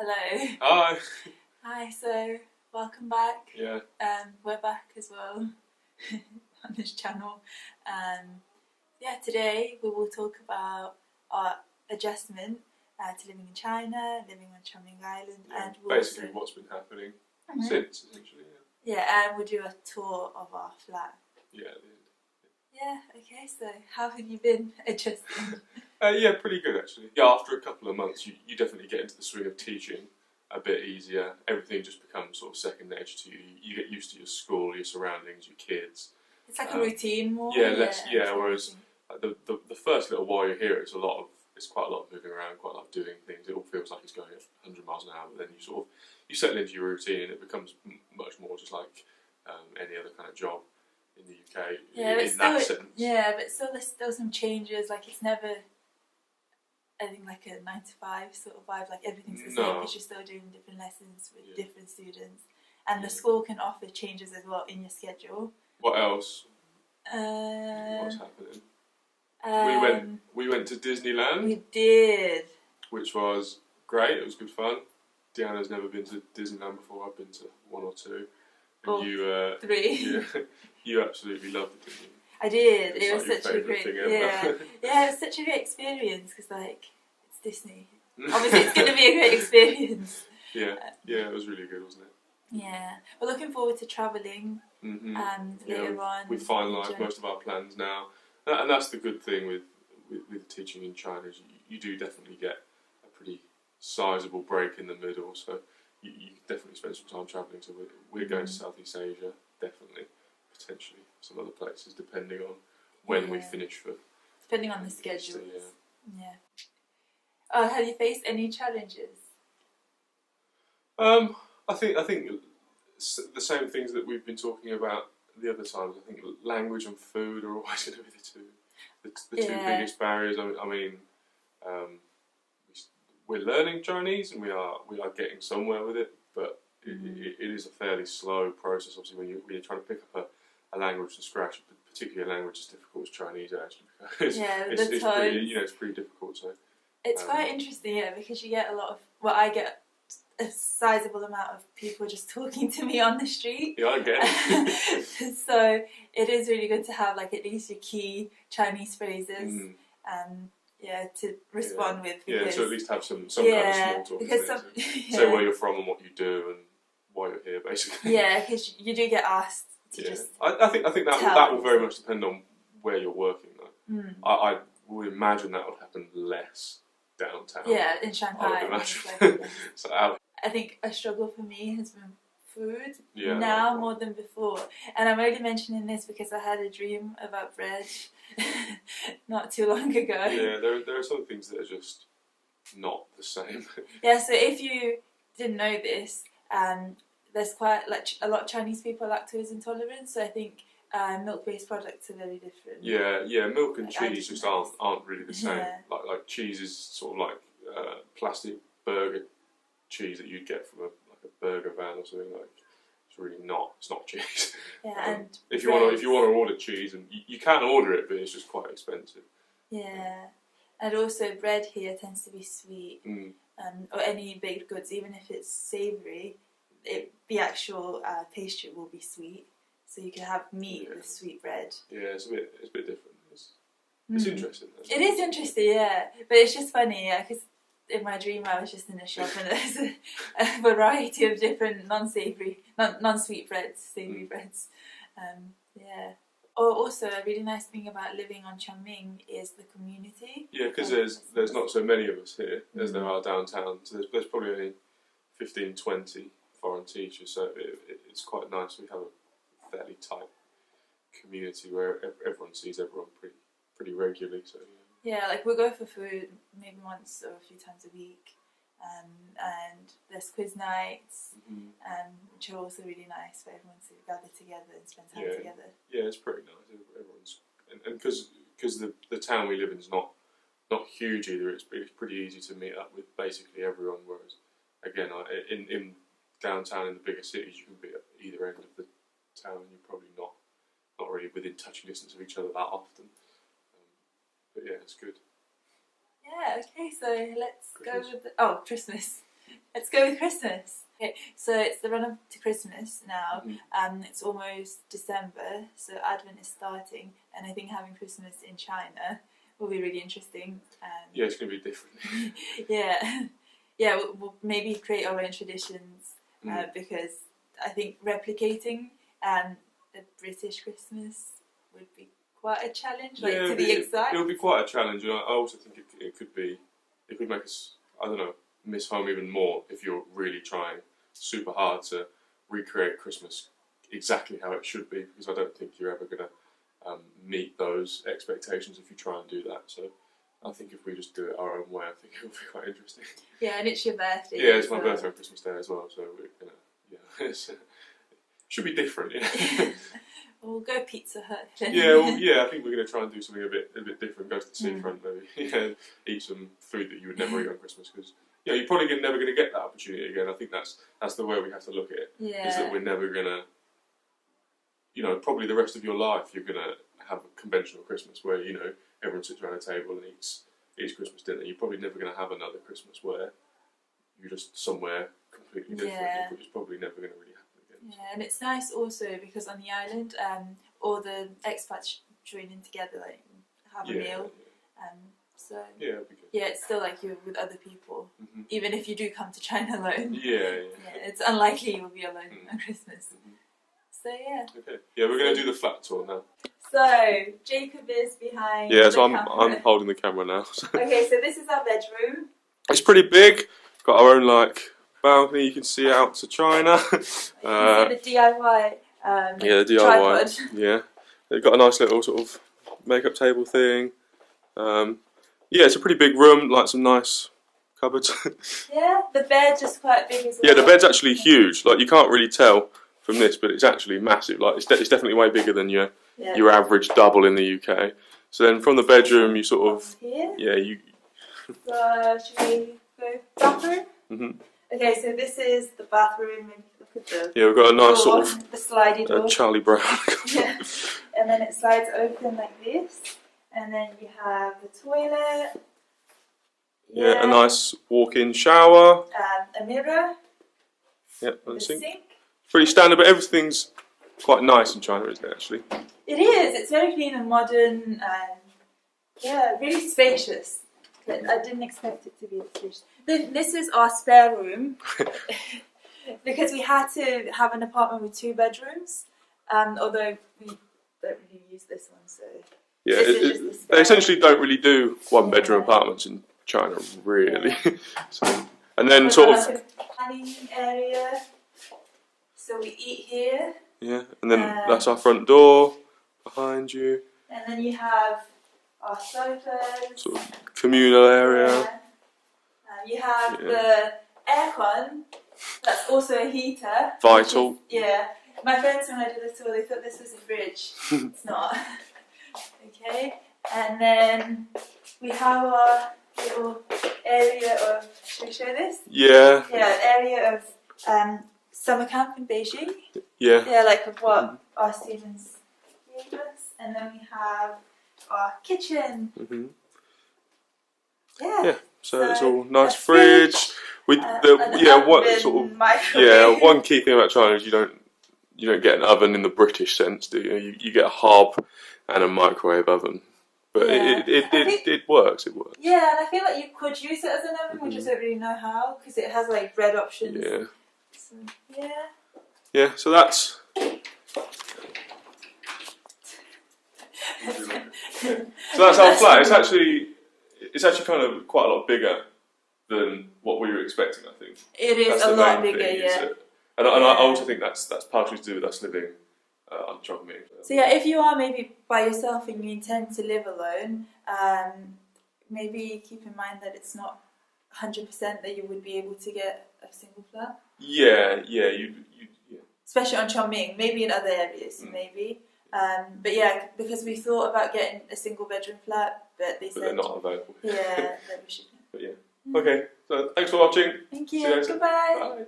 Hello. Hi. Hi, so welcome back. Yeah. We're back as well on this channel. Today we will talk about our adjustment to living in China, living on Chongming Island, and we'll basically also, what's been happening since, essentially. and we'll do a tour of our flat. Yeah. Yeah, okay, so how have you been adjusting? Yeah, pretty good actually. Yeah, after a couple of months, you definitely get into the swing of teaching a bit easier. Everything just becomes sort of second nature to you. You get used to your school, your surroundings, your kids. It's like a routine more. Whereas the first little while you're here, it's quite a lot of moving around, quite a lot of doing things. It all feels like it's going at 100 miles an hour, but then you settle into your routine, and it becomes much more just like any other kind of job in the UK. In that sense. Yeah, but still there's still some changes. Like it's never, I think, like a 9 to 5 sort of vibe. Like everything's the same because you're still doing different lessons with different students, and the school can offer changes as well in your schedule. What else? What's happening? We went to Disneyland. We did, which was great. It was good fun. Deanna's never been to Disneyland before. I've been to 1 or 2. And you 3. You absolutely loved it, didn't you? I did. It was like such a great, thing it was such a great experience because like it's Disney. Obviously, it's going to be a great experience. Yeah, it was really good, wasn't it? Yeah, we're looking forward to travelling and later on. We've finalised most of our plans now, and that's the good thing with teaching in China is you do definitely get a pretty sizable break in the middle, so you definitely spend some time travelling. So we're going to Southeast Asia, definitely, potentially some other places, depending on when we finish for. Depending on the schedules. Yeah. Oh, have you faced any challenges? I think the same things that we've been talking about the other times. I think language and food are always going to be the two biggest barriers. I mean, we're learning Chinese and we are getting somewhere with it, but it is a fairly slow process. Obviously, when you're trying to pick up a language from scratch, particularly a language as difficult as Chinese, actually, because it's pretty difficult. So it's quite interesting, because you get a lot of. Well, I get a sizable amount of people just talking to me on the street. Yeah, I get it. So it is really good to have like at least your key Chinese phrases to respond with. Because, so at least have some kind of small talk. Because say where you're from and what you do and why you're here, basically. Yeah, because you do get asked to just. I think that will very much depend on where you're working, though. I would imagine that would happen less downtown. Yeah, in Shanghai. I would imagine. I think a struggle for me has been food now more than before. And I'm only mentioning this because I had a dream about bread not too long ago. Yeah, there are some things that are just not the same. Yeah, so if you didn't know this, there's quite a lot of Chinese people are lactose intolerant, so I think milk-based products are very different. Yeah, milk and cheese just aren't really the same. Like cheese is sort of like plastic burger cheese that you'd get from a burger van or something. Like it's really not. It's not cheese. Yeah, and if you want to order cheese, and you can order it, but it's just quite expensive. Yeah, and also bread here tends to be sweet, or any baked goods, even if it's savoury, the actual pastry will be sweet. So you can have meat with sweet bread. Yeah, it's a bit different. It's interesting. It is interesting, but it's just funny, because in my dream I was just in a shop and there's a variety of different non-sweet breads, savoury breads. Also, a really nice thing about living on Chongming is the community. Yeah, because there's not so many of us here as there are downtown. So there's probably only 15, 20 foreign teachers. So it's quite nice. We have a fairly tight community where everyone sees everyone pretty regularly. So yeah, like we'll go for food maybe once or a few times a week, and there's quiz nights, which are also really nice for everyone to gather together and spend time together. Yeah, it's pretty nice. Everyone's and because the town we live in is not huge either. It's pretty easy to meet up with basically everyone. Whereas again, in downtown in the bigger cities, you can be at either end of the town, and you're probably not really within touching distance of each other that often. But yeah, it's good. Yeah, okay, so let's go with Christmas. Let's go with Christmas. Okay, so it's the run up to Christmas now. It's almost December, so Advent is starting, and I think having Christmas in China will be really interesting. Yeah, it's going to be different. yeah, we'll maybe create our own traditions because I think replicating the British Christmas would be quite a challenge, to be exact. It would be quite a challenge, and I also think it could make us, I don't know, miss home even more if you're really trying super hard to recreate Christmas exactly how it should be, because I don't think you're ever going to meet those expectations if you try and do that. So I think if we just do it our own way, I think it'll be quite interesting. Yeah, and it's your birthday. Yeah, it's my birthday on Christmas Day as well, so we're gonna, it should be different. Yeah. We'll go Pizza Hut. I think we're going to try and do something a bit different. Go to the seafront, maybe. Eat some food that you would never eat on Christmas, because you're probably never going to get that opportunity again. I think that's the way we have to look at it. Yeah. Is that we're never going to, probably the rest of your life you're going to have a conventional Christmas where everyone sits around a table and eats Christmas dinner. You're probably never going to have another Christmas where you're just somewhere completely different. Yeah. It's probably never going to really happen again. Yeah, and it's nice also because on the island, all the expats join in together, have a meal. So it'd be good. Yeah, it's still like you're with other people, even if you do come to China alone. Yeah, it's unlikely you'll be alone on Christmas. So yeah. Okay. Yeah, we're going to do the flat tour now. So Jacob is behind. Yeah, so I'm holding the camera now. Okay, so this is our bedroom. It's pretty big. Got our own balcony. You can see out to China. You can see the DIY. The DIY. Tripod. Yeah, they've got a nice little sort of makeup table thing. It's a pretty big room. Some nice cupboards. Yeah, the bed's just quite big as well. Yeah, the bed's actually huge. You can't really tell from this, but it's actually massive. It's definitely way bigger than your average double in the UK. So then from the bedroom, you sort of here. So should we go bathroom? Okay, so this is the bathroom. Look at the we've got a nice door, sort of the slidey door. Charlie Brown. And then it slides open like this, and then you have the toilet. A nice walk-in shower. A mirror. And a sink. Pretty standard, but everything's quite nice in China, isn't it, actually? It is. It's very clean and modern, and really spacious. I didn't expect it to be spacious. This is our spare room because we had to have an apartment with 2 bedrooms, although we don't really use this one, so they essentially don't really do 1-bedroom apartments in China, really. And then sort of a dining area. So we eat here. Yeah, and then that's our front door behind you. And then you have our sofas. Sort of communal area. You have the aircon. That's also a heater. Vital. My friends, when I did the tour, they thought this was a fridge. It's not. Okay, and then we have our little area of. Should we show this? Yeah. Yeah, area of summer camp in Beijing. Yeah. Yeah, of what our students gave us, and then we have our kitchen. Yeah. So it's all nice fridge. With one key thing about China is you don't get an oven in the British sense, do you? You get a hob and a microwave oven, but it works. It works. Yeah, and I feel like you could use it as an oven. We just don't really know how because it has bread options. Yeah. So, yeah. Yeah. So that's. So that's our flat. It's actually kind of quite a lot bigger than what we were expecting, I think. It is a lot bigger, And I also think that's partially to do with us living on Chongming. So if you are maybe by yourself and you intend to live alone, maybe keep in mind that it's not 100% that you would be able to get a single flat. Yeah. Especially on Chongming, maybe in other areas, maybe. But because we thought about getting a single bedroom flat, but they're not available. Yeah, that we should. But Okay, so thanks for watching. Thank you. Goodbye. Bye.